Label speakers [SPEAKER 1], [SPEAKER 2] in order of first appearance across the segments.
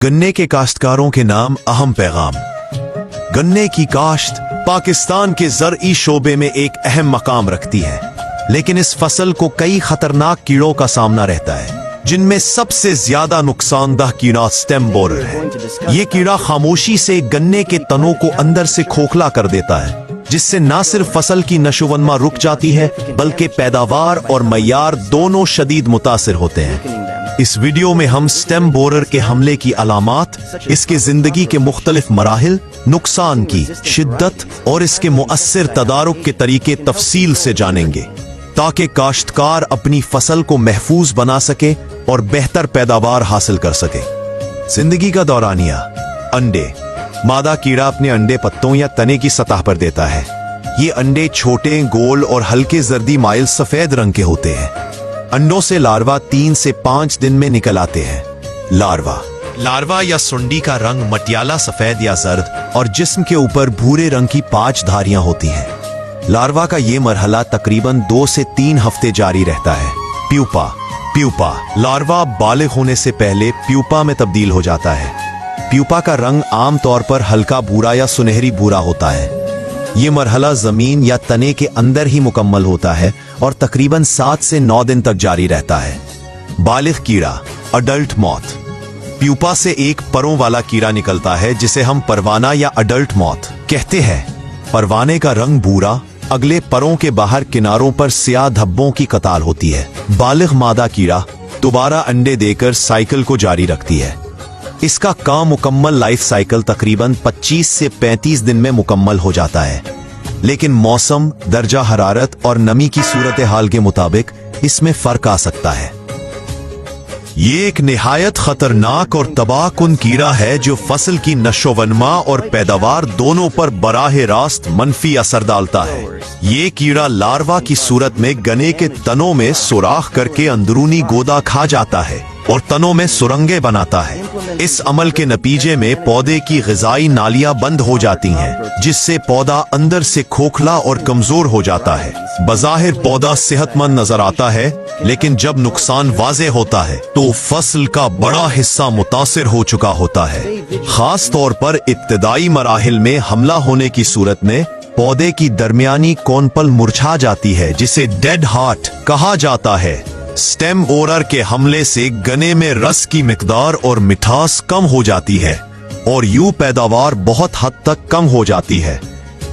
[SPEAKER 1] गन्ने के काश्तकारों के नाम अहम पैगाम। गन्ने की काश्त पाकिस्तान के ज़रई शोबे में एक अहम मकाम रखती है, लेकिन इस फसल को कई खतरनाक कीड़ों का सामना रहता है, जिनमें सबसे ज्यादा नुकसानदेह कीड़ा स्टेम बोरर है। ये कीड़ा खामोशी से गन्ने के तनों को अंदर से खोखला कर देता है, जिससे न सिर्फ फसल की नशोवनमा रुक जाती है, बल्कि पैदावार और मयार दोनों शदीद मुतासिर होते हैं। इस वीडियो में हम स्टेम बोरर के हमले की अलामात, इसके जिंदगी के मुख्तलिफ मराहिल, नुकसान की शिद्दत और इसके मुअस्सिर तदारुक के तरीके तफसील से जानेंगे, ताकि काश्तकार अपनी फसल को महफूज बना सके और बेहतर पैदावार हासिल कर सके। जिंदगी का दौरानिया। अंडे। मादा कीड़ा अपने अंडे पत्तों या तने की सतह पर देता है। ये अंडे छोटे, गोल और हल्के जर्दी माइल सफेद रंग के होते हैं। अंडों से लार्वा 3 से 5 दिन में निकल आते हैं। लार्वा या सुंडी का रंग मटियाला सफेद या जर्द और जिस्म के ऊपर भूरे रंग की 5 धारियां होती हैं। लार्वा का ये मरहला तकरीबन 2 से 3 हफ्ते जारी रहता है। प्यूपा। लार्वा बालिग होने से पहले प्यूपा में तब्दील हो जाता है। प्यूपा का रंग आम तौर पर हल्का भूरा या सुनहरी भूरा होता है। ये मरहला जमीन या तने के अंदर ही मुकम्मल होता है और तकरीबन 7 से 9 दिन तक जारी रहता है। बालिग कीड़ा, अडल्ट मॉथ। प्यूपा से एक परों वाला कीड़ा निकलता है, जिसे हम परवाना या अडल्ट मॉथ कहते हैं। परवाने का रंग भूरा, अगले परों के बाहर किनारों पर स्याह धब्बों की कतार होती है। बालिग मादा कीड़ा दोबारा अंडे देकर साइकिल को जारी रखती है। इसका काम मुकम्मल लाइफ साइकिल तकरीबन 25 से 35 दिन में मुकम्मल हो जाता है, लेकिन मौसम, दर्जा हरारत और नमी की सूरत हाल के मुताबिक इसमें फर्क आ सकता है। ये एक निहायत खतरनाक और तबाहकुन कीड़ा है जो फसल की नशोवनमा और पैदावार दोनों पर बराह रास्त मनफी असर डालता है। ये कीड़ा लार्वा की सूरत में गन्ने के तनों में सुराख करके अंदरूनी गोदा खा जाता है और तनों में सुरंगें बनाता है। इस अमल के नतीजे में पौधे की ग़िज़ाई नालियां बंद हो जाती हैं, जिससे पौधा अंदर से खोखला और कमजोर हो जाता है। बज़ाहिर पौधा सेहतमंद नजर आता है, लेकिन जब नुकसान वाज़े होता है तो फसल का बड़ा हिस्सा मुतासिर हो चुका होता है। खास तौर पर इब्तिदाई मराहिल में हमला होने की सूरत में पौधे की दरमियानी कोनपल मुरझा जाती है, जिसे डेड हार्ट कहा जाता है। स्टेम बोरर के हमले से गन्ने में रस की मिकदार और मिठास कम हो जाती है और यूं पैदावार बहुत हद तक कम हो जाती है।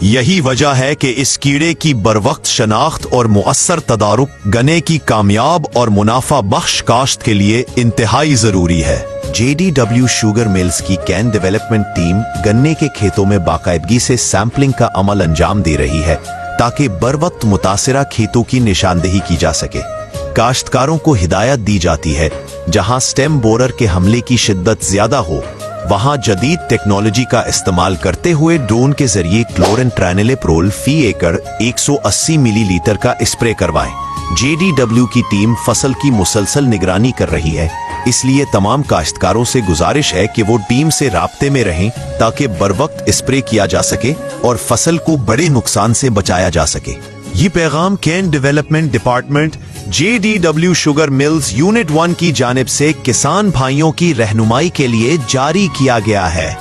[SPEAKER 1] यही वजह है कि इस कीड़े की बरवक्त शनाख्त और मुअस्सर तदारुक गन्ने की कामयाब और मुनाफा बख्श काश्त के लिए इंतहाई जरूरी है। JDW शुगर मिल्स की कैन डेवलपमेंट टीम गन्ने के खेतों में बाकायदगी से सैंपलिंग का अमल अंजाम दे रही है, ताकि बरवक्त मुतासिरा खेतों की निशानदेही की जा सके। काश्तकारों को हिदायत दी जाती है, जहां स्टेम बोरर के हमले की शिद्दत ज्यादा हो, वहां जदीद टेक्नोलॉजी का इस्तेमाल करते हुए ड्रोन के जरिए क्लोरेंट्रानिलिप्रोल फी एकड़ 180 मिलीलीटर का स्प्रे करवाएं। JDW की टीम फसल की मुसलसल निगरानी कर रही है, इसलिए तमाम काश्तकारों से गुजारिश है कि वो टीम से राब्ते में रहें, ताकि बरवक्त स्प्रे किया जा सके और फसल को बड़े नुकसान से बचाया जा सके। ये पैगाम can development department JDW sugar mills unit 1 की जानिब से किसान भाइयों की रहनुमाई के लिए जारी किया गया है।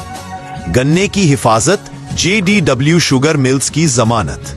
[SPEAKER 1] गन्ने की हिफाजत, JDW शुगर मिल्स की जमानत।